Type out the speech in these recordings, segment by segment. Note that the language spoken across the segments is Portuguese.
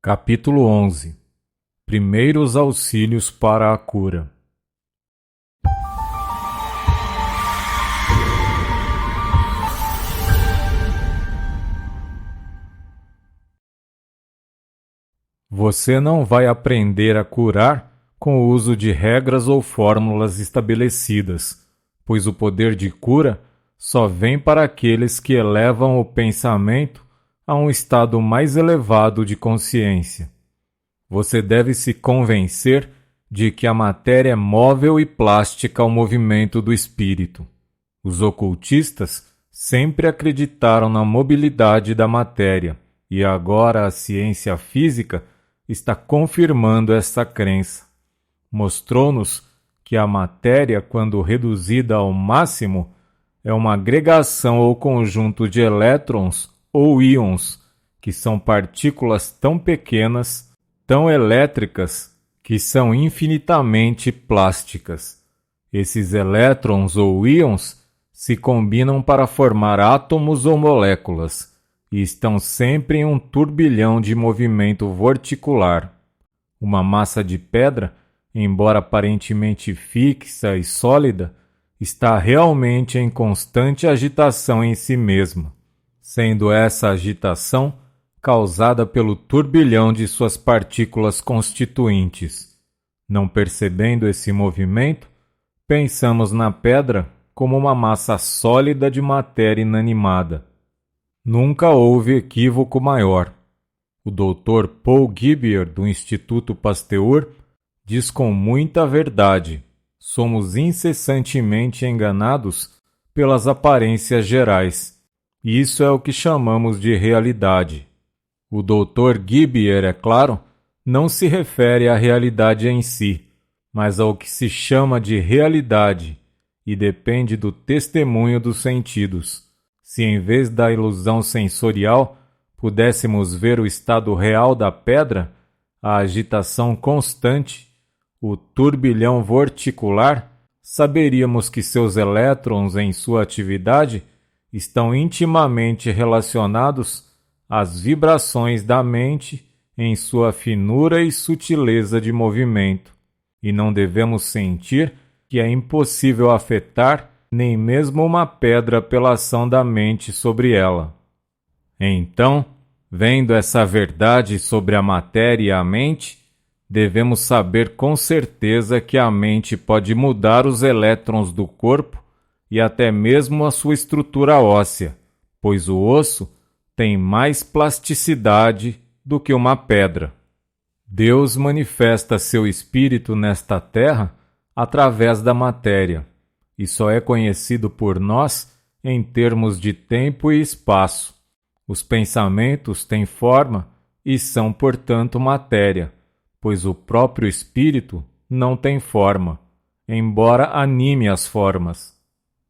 Capítulo 11. Primeiros auxílios para a cura. Você não vai aprender a curar com o uso de regras ou fórmulas estabelecidas, pois o poder de cura só vem para aqueles que elevam o pensamento a um estado mais elevado de consciência. Você deve se convencer de que a matéria é móvel e plástica ao movimento do espírito. Os ocultistas sempre acreditaram na mobilidade da matéria, e agora a ciência física está confirmando essa crença. Mostrou-nos que a matéria, quando reduzida ao máximo, é uma agregação ou conjunto de elétrons ou íons, que são partículas tão pequenas, tão elétricas, que são infinitamente plásticas. Esses elétrons ou íons se combinam para formar átomos ou moléculas, e estão sempre em um turbilhão de movimento vorticular. Uma massa de pedra, embora aparentemente fixa e sólida, está realmente em constante agitação em si mesma, sendo essa agitação causada pelo turbilhão de suas partículas constituintes. Não percebendo esse movimento, pensamos na pedra como uma massa sólida de matéria inanimada. Nunca houve equívoco maior. O Dr. Paul Gibier, do Instituto Pasteur, diz com muita verdade: somos incessantemente enganados pelas aparências gerais. Isso é o que chamamos de realidade. O Dr. Gibier, é claro, não se refere à realidade em si, mas ao que se chama de realidade, e depende do testemunho dos sentidos. Se em vez da ilusão sensorial pudéssemos ver o estado real da pedra, a agitação constante, o turbilhão vorticular, saberíamos que seus elétrons em sua atividade estão intimamente relacionados às vibrações da mente em sua finura e sutileza de movimento, e não devemos sentir que é impossível afetar nem mesmo uma pedra pela ação da mente sobre ela. Então, vendo essa verdade sobre a matéria e a mente, devemos saber com certeza que a mente pode mudar os elétrons do corpo e até mesmo a sua estrutura óssea, pois o osso tem mais plasticidade do que uma pedra. Deus manifesta seu espírito nesta terra através da matéria, e só é conhecido por nós em termos de tempo e espaço. Os pensamentos têm forma e são, portanto, matéria, pois o próprio espírito não tem forma, embora anime as formas.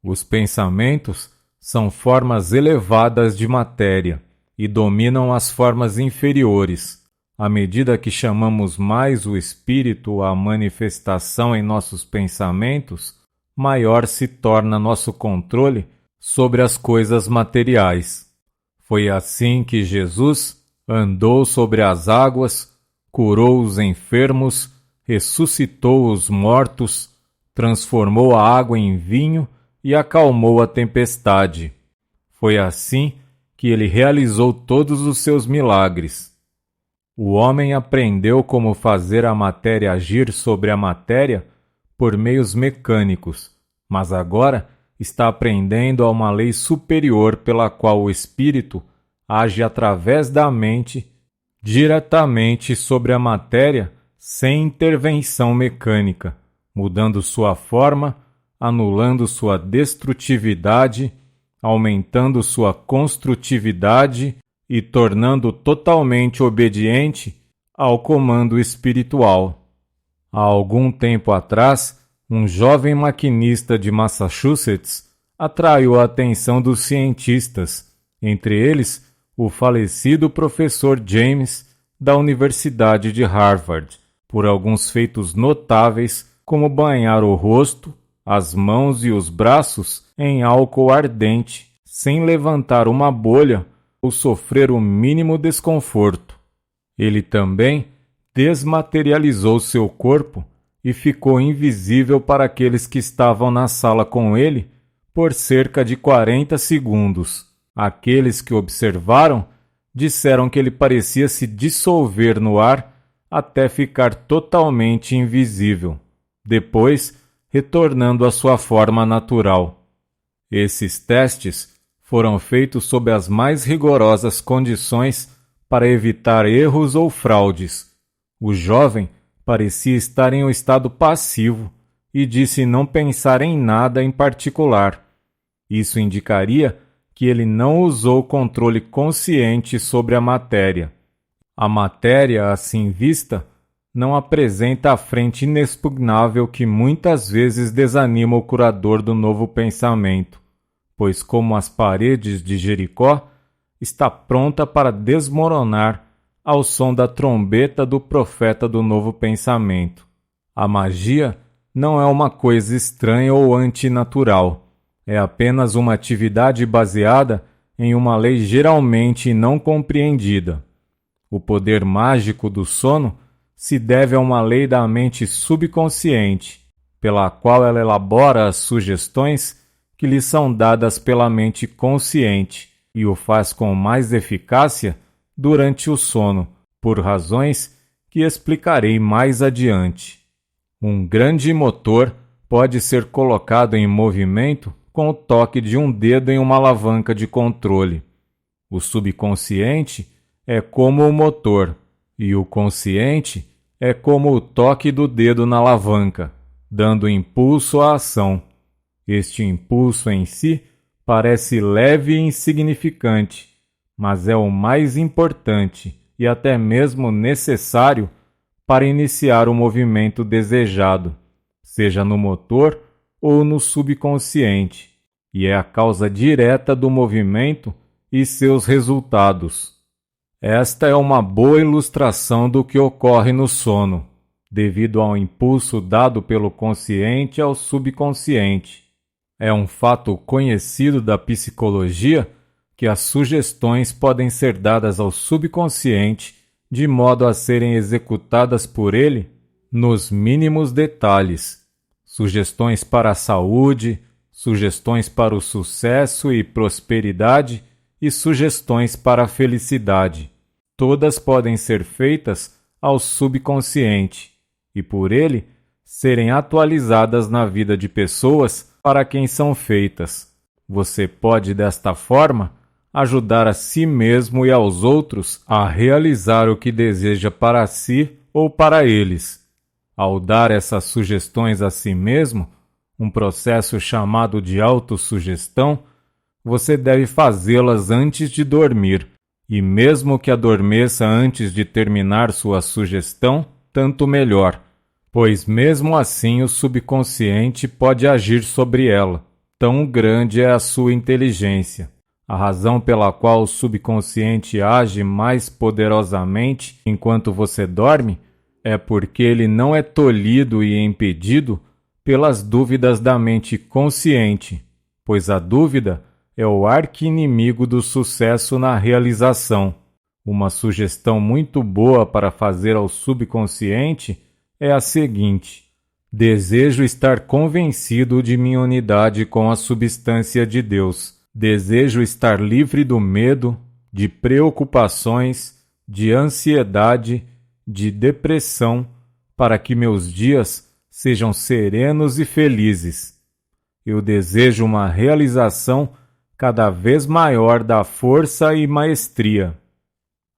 Os pensamentos são formas elevadas de matéria e dominam as formas inferiores. À medida que chamamos mais o espírito à manifestação em nossos pensamentos, maior se torna nosso controle sobre as coisas materiais. Foi assim que Jesus andou sobre as águas, curou os enfermos, ressuscitou os mortos, transformou a água em vinho e acalmou a tempestade. Foi assim que ele realizou todos os seus milagres. O homem aprendeu como fazer a matéria agir sobre a matéria por meios mecânicos, mas agora está aprendendo a uma lei superior pela qual o espírito age através da mente diretamente sobre a matéria sem intervenção mecânica, mudando sua forma, anulando sua destrutividade, aumentando sua construtividade e tornando totalmente obediente ao comando espiritual. Há algum tempo atrás, um jovem maquinista de Massachusetts atraiu a atenção dos cientistas, entre eles o falecido professor James da Universidade de Harvard, por alguns feitos notáveis como banhar o rosto, as mãos e os braços em álcool ardente, sem levantar uma bolha ou sofrer o mínimo desconforto. Ele também desmaterializou seu corpo e ficou invisível para aqueles que estavam na sala com ele por cerca de 40 segundos. Aqueles que observaram disseram que ele parecia se dissolver no ar até ficar totalmente invisível, depois retornando à sua forma natural. Esses testes foram feitos sob as mais rigorosas condições para evitar erros ou fraudes. O jovem parecia estar em um estado passivo e disse não pensar em nada em particular. Isso indicaria que ele não usou controle consciente sobre a matéria. A matéria, assim vista, não apresenta a frente inexpugnável que muitas vezes desanima o curador do novo pensamento, pois, como as paredes de Jericó, está pronta para desmoronar ao som da trombeta do profeta do novo pensamento. A magia não é uma coisa estranha ou antinatural. É apenas uma atividade baseada em uma lei geralmente não compreendida. O poder mágico do sono se deve a uma lei da mente subconsciente, pela qual ela elabora as sugestões que lhe são dadas pela mente consciente e o faz com mais eficácia durante o sono, por razões que explicarei mais adiante. Um grande motor pode ser colocado em movimento com o toque de um dedo em uma alavanca de controle. O subconsciente é como o motor, e o consciente é como o toque do dedo na alavanca, dando impulso à ação. Este impulso em si parece leve e insignificante, mas é o mais importante e até mesmo necessário para iniciar o movimento desejado, seja no motor ou no subconsciente, e é a causa direta do movimento e seus resultados. Esta é uma boa ilustração do que ocorre no sono, devido ao impulso dado pelo consciente ao subconsciente. É um fato conhecido da psicologia que as sugestões podem ser dadas ao subconsciente de modo a serem executadas por ele nos mínimos detalhes. Sugestões para a saúde, sugestões para o sucesso e prosperidade e sugestões para a felicidade. Todas podem ser feitas ao subconsciente e, por ele, serem atualizadas na vida de pessoas para quem são feitas. Você pode, desta forma, ajudar a si mesmo e aos outros a realizar o que deseja para si ou para eles. Ao dar essas sugestões a si mesmo, um processo chamado de autossugestão, você deve fazê-las antes de dormir, e mesmo que adormeça antes de terminar sua sugestão, tanto melhor, pois mesmo assim o subconsciente pode agir sobre ela. Tão grande é a sua inteligência. A razão pela qual o subconsciente age mais poderosamente enquanto você dorme é porque ele não é tolhido e impedido pelas dúvidas da mente consciente, pois a dúvida é o arqui-inimigo do sucesso na realização. Uma sugestão muito boa para fazer ao subconsciente é a seguinte: desejo estar convencido de minha unidade com a substância de Deus. Desejo estar livre do medo, de preocupações, de ansiedade, de depressão, para que meus dias sejam serenos e felizes. Eu desejo uma realização cada vez maior da força e maestria.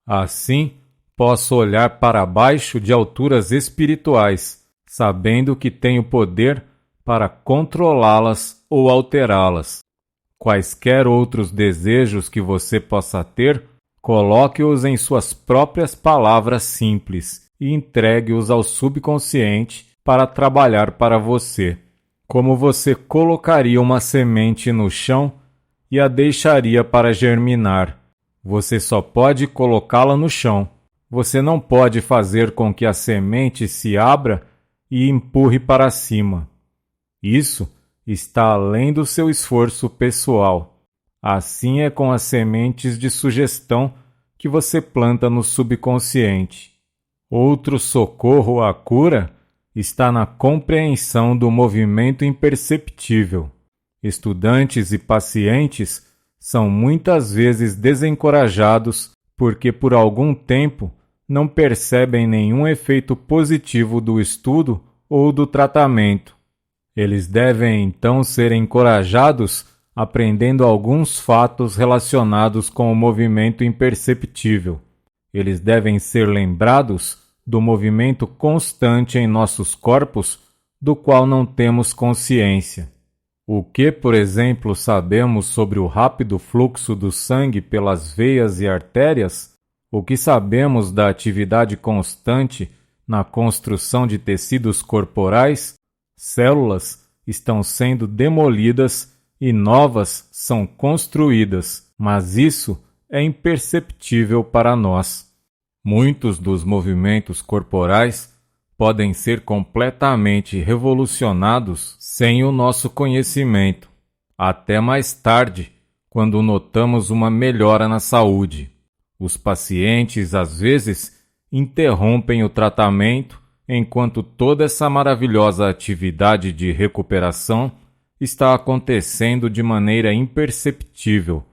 Assim, posso olhar para baixo de alturas espirituais, sabendo que tenho poder para controlá-las ou alterá-las. Quaisquer outros desejos que você possa ter, coloque-os em suas próprias palavras simples e entregue-os ao subconsciente para trabalhar para você. Como você colocaria uma semente no chão e a deixaria para germinar. Você só pode colocá-la no chão. Você não pode fazer com que a semente se abra e empurre para cima. Isso está além do seu esforço pessoal. Assim é com as sementes de sugestão que você planta no subconsciente. Outro socorro à cura está na compreensão do movimento imperceptível. Estudantes e pacientes são muitas vezes desencorajados porque por algum tempo não percebem nenhum efeito positivo do estudo ou do tratamento. Eles devem então ser encorajados aprendendo alguns fatos relacionados com o movimento imperceptível. Eles devem ser lembrados do movimento constante em nossos corpos, do qual não temos consciência. O que, por exemplo, sabemos sobre o rápido fluxo do sangue pelas veias e artérias? O que sabemos da atividade constante na construção de tecidos corporais? Células estão sendo demolidas e novas são construídas, mas isso é imperceptível para nós. Muitos dos movimentos corporais podem ser completamente revolucionados sem o nosso conhecimento, até mais tarde, quando notamos uma melhora na saúde. Os pacientes, às vezes, interrompem o tratamento enquanto toda essa maravilhosa atividade de recuperação está acontecendo de maneira imperceptível.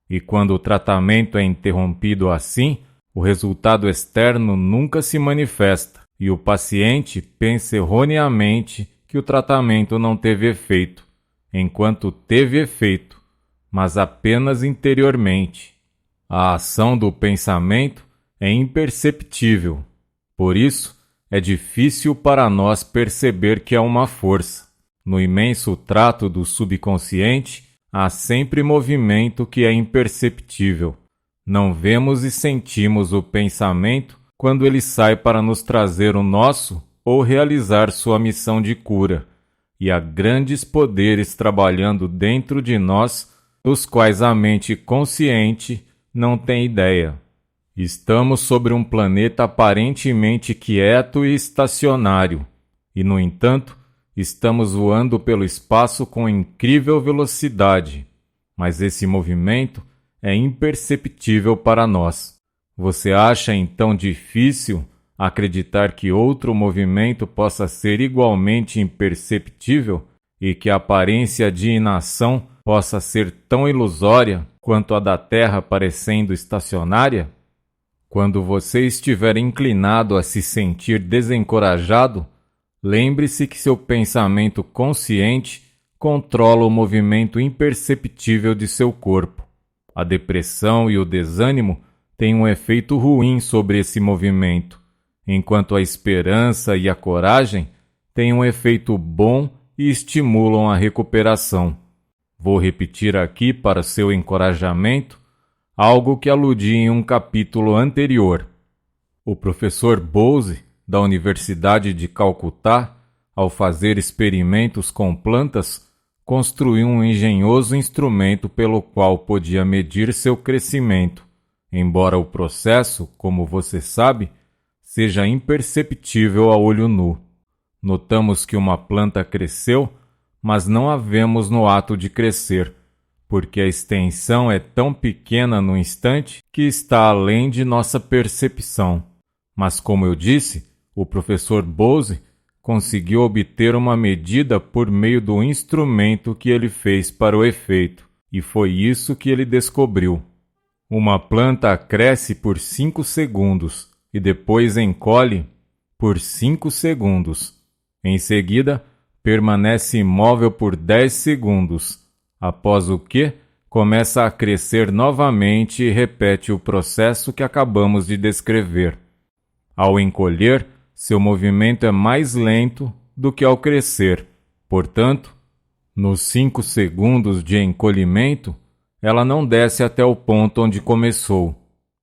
E quando o tratamento é interrompido assim, o resultado externo nunca se manifesta e o paciente pensa erroneamente que o tratamento não teve efeito, enquanto teve efeito, mas apenas interiormente. A ação do pensamento é imperceptível, por isso é difícil para nós perceber que há uma força. No imenso trato do subconsciente, há sempre movimento que é imperceptível. Não vemos e sentimos o pensamento quando ele sai para nos trazer o nosso ou realizar sua missão de cura. E há grandes poderes trabalhando dentro de nós, dos quais a mente consciente não tem ideia. Estamos sobre um planeta aparentemente quieto e estacionário, e, no entanto, estamos voando pelo espaço com incrível velocidade, mas esse movimento é imperceptível para nós. Você acha então difícil acreditar que outro movimento possa ser igualmente imperceptível e que a aparência de inação possa ser tão ilusória quanto a da Terra parecendo estacionária? Quando você estiver inclinado a se sentir desencorajado, lembre-se que seu pensamento consciente controla o movimento imperceptível de seu corpo. A depressão e o desânimo têm um efeito ruim sobre esse movimento, enquanto a esperança e a coragem têm um efeito bom e estimulam a recuperação. Vou repetir aqui para seu encorajamento algo que aludi em um capítulo anterior. O professor Bose, da Universidade de Calcutá, ao fazer experimentos com plantas, construiu um engenhoso instrumento pelo qual podia medir seu crescimento, embora o processo, como você sabe, seja imperceptível a olho nu. Notamos que uma planta cresceu, mas não a vemos no ato de crescer, porque a extensão é tão pequena no instante que está além de nossa percepção. Mas, como eu disse, o professor Bose conseguiu obter uma medida por meio do instrumento que ele fez para o efeito, e foi isso que ele descobriu. Uma planta cresce por 5 segundos e depois encolhe por 5 segundos. Em seguida, permanece imóvel por 10 segundos, após o que começa a crescer novamente e repete o processo que acabamos de descrever. Ao encolher, seu movimento é mais lento do que ao crescer. Portanto, nos 5 segundos de encolhimento, ela não desce até o ponto onde começou.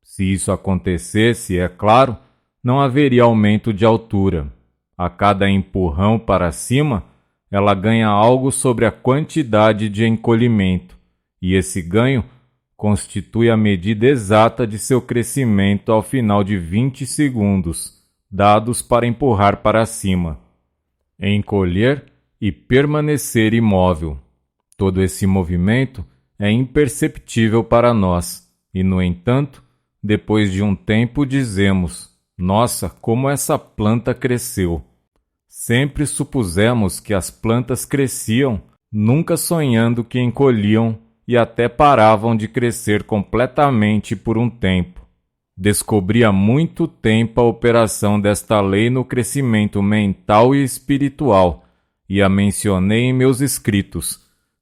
Se isso acontecesse, é claro, não haveria aumento de altura. A cada empurrão para cima, ela ganha algo sobre a quantidade de encolhimento, e esse ganho constitui a medida exata de seu crescimento ao final de 20 segundos, dados para empurrar para cima, encolher e permanecer imóvel. Todo esse movimento é imperceptível para nós e, no entanto, depois de um tempo dizemos: nossa, como essa planta cresceu! Sempre supusemos que as plantas cresciam, nunca sonhando que encolhiam e até paravam de crescer completamente por um tempo. Descobri há muito tempo a operação desta lei no crescimento mental e espiritual, e a mencionei em meus escritos,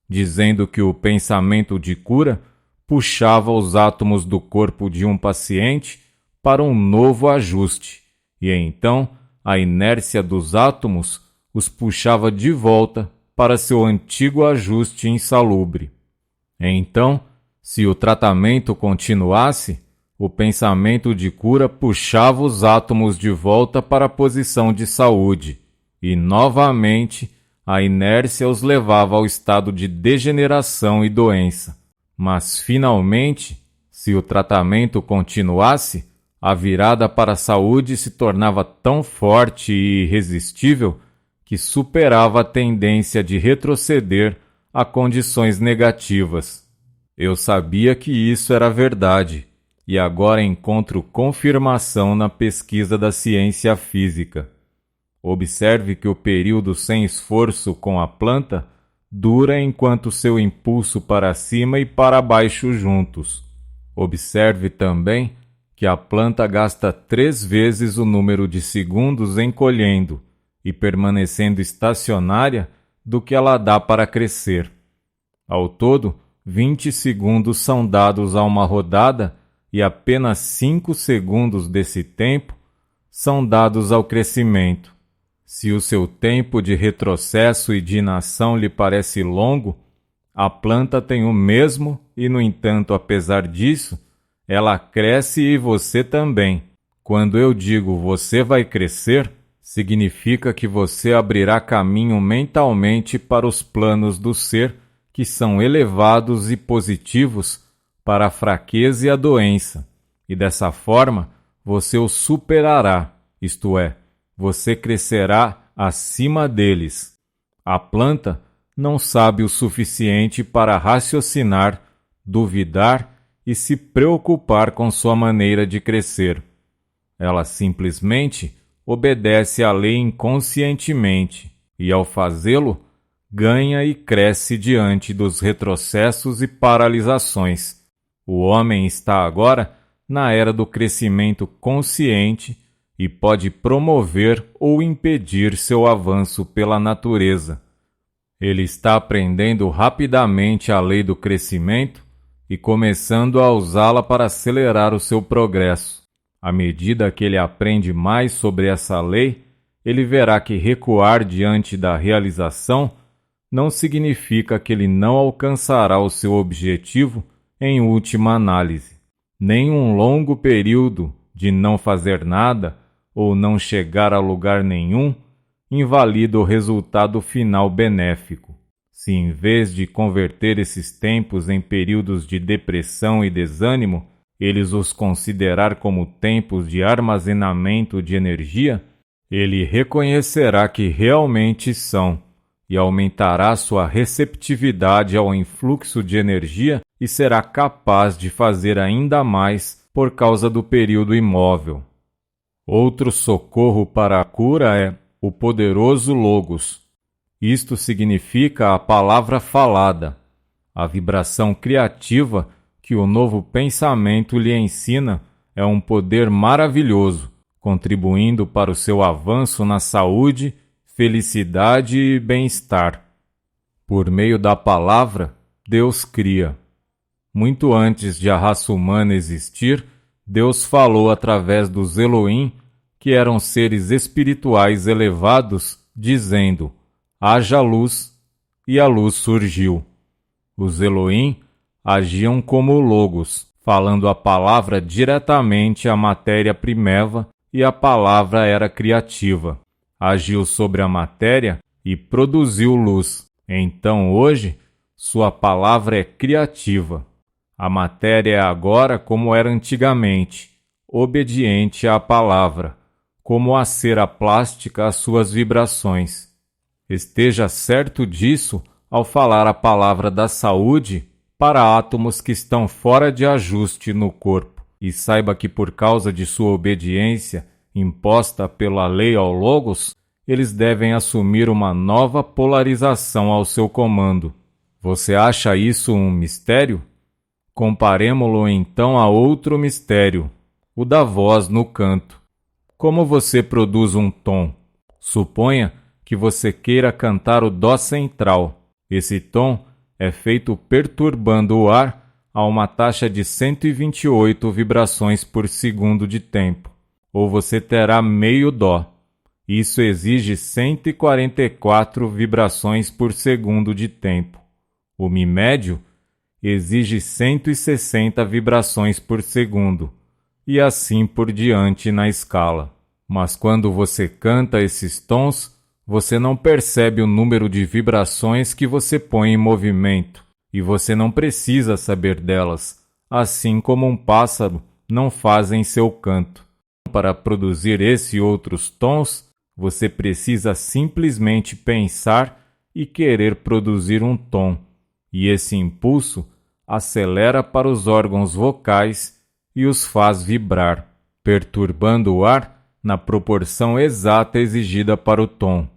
dizendo que o pensamento de cura puxava os átomos do corpo de um paciente para um novo ajuste, e então a inércia dos átomos os puxava de volta para seu antigo ajuste insalubre. Então, se o tratamento continuasse, o pensamento de cura puxava os átomos de volta para a posição de saúde, e novamente a inércia os levava ao estado de degeneração e doença. Mas, finalmente, se o tratamento continuasse, a virada para a saúde se tornava tão forte e irresistível que superava a tendência de retroceder a condições negativas. Eu sabia que isso era verdade, e agora encontro confirmação na pesquisa da ciência física. Observe que o período sem esforço com a planta dura enquanto seu impulso para cima e para baixo juntos. Observe também que a planta gasta 3 vezes o número de segundos encolhendo e permanecendo estacionária do que ela dá para crescer. Ao todo, 20 segundos são dados a uma rodada e apenas 5 segundos desse tempo são dados ao crescimento. Se o seu tempo de retrocesso e de inação lhe parece longo, a planta tem o mesmo e, no entanto, apesar disso, ela cresce e você também. Quando eu digo você vai crescer, significa que você abrirá caminho mentalmente para os planos do ser que são elevados e positivos para a fraqueza e a doença, e dessa forma você os superará, isto é, você crescerá acima deles. A planta não sabe o suficiente para raciocinar, duvidar e se preocupar com sua maneira de crescer. Ela simplesmente obedece à lei inconscientemente e, ao fazê-lo, ganha e cresce diante dos retrocessos e paralisações. O homem está agora na era do crescimento consciente e pode promover ou impedir seu avanço pela natureza. Ele está aprendendo rapidamente a lei do crescimento e começando a usá-la para acelerar o seu progresso. À medida que ele aprende mais sobre essa lei, ele verá que recuar diante da realização não significa que ele não alcançará o seu objetivo em última análise. Nem um longo período de não fazer nada ou não chegar a lugar nenhum invalida o resultado final benéfico. Se em vez de converter esses tempos em períodos de depressão e desânimo, eles os considerar como tempos de armazenamento de energia, ele reconhecerá que realmente são e aumentará sua receptividade ao influxo de energia e será capaz de fazer ainda mais por causa do período imóvel. Outro socorro para a cura é o poderoso Logos. Isto significa a palavra falada, a vibração criativa que o novo pensamento lhe ensina é um poder maravilhoso, contribuindo para o seu avanço na saúde, felicidade e bem-estar. Por meio da palavra, Deus cria. Muito antes de a raça humana existir, Deus falou através dos Elohim, que eram seres espirituais elevados, dizendo: haja luz, e a luz surgiu. Os Elohim agiam como Logos, falando a palavra diretamente à matéria primeva, e a palavra era criativa. Agiu sobre a matéria e produziu luz. Então, hoje, sua palavra é criativa. A matéria é agora como era antigamente, obediente à palavra, como a cera plástica às suas vibrações. Esteja certo disso ao falar a palavra da saúde para átomos que estão fora de ajuste no corpo, E saiba que por causa de sua obediência imposta pela lei ao Logos, eles devem assumir uma nova polarização ao seu comando. Você acha isso um mistério? Comparemo-lo então a outro mistério, o da voz no canto. Como você produz um tom? Suponha que você queira cantar o dó central. Esse tom é feito perturbando o ar a uma taxa de 128 vibrações por segundo de tempo, ou você terá meio dó. Isso exige 144 vibrações por segundo de tempo. O Mi médio exige 160 vibrações por segundo, e assim por diante na escala. Mas quando você canta esses tons, você não percebe o número de vibrações que você põe em movimento, e você não precisa saber delas, assim como um pássaro não faz em seu canto. Para produzir esse e outros tons, você precisa simplesmente pensar e querer produzir um tom, e esse impulso acelera para os órgãos vocais e os faz vibrar, perturbando o ar na proporção exata exigida para o tom.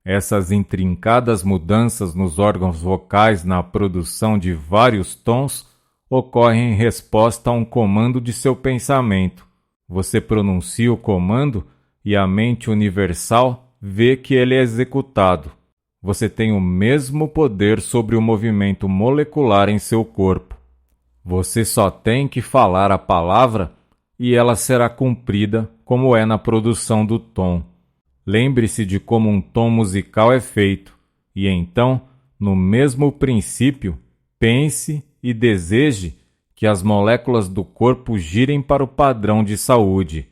Essas intrincadas mudanças nos órgãos vocais na produção de vários tons ocorrem em resposta a um comando de seu pensamento. Você pronuncia o comando e a mente universal vê que ele é executado. Você tem o mesmo poder sobre o movimento molecular em seu corpo. Você só tem que falar a palavra e ela será cumprida como é na produção do tom. Lembre-se de como um tom musical é feito, e então, no mesmo princípio, pense e deseje que as moléculas do corpo girem para o padrão de saúde,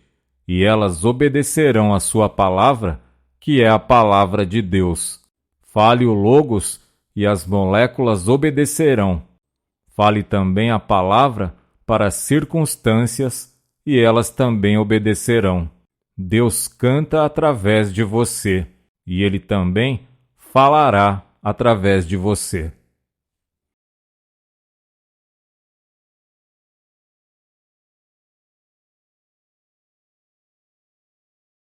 e elas obedecerão à sua palavra, que é a palavra de Deus. Fale o Logos e as moléculas obedecerão. Fale também a palavra para as circunstâncias e elas também obedecerão. Deus canta através de você, e Ele também falará através de você.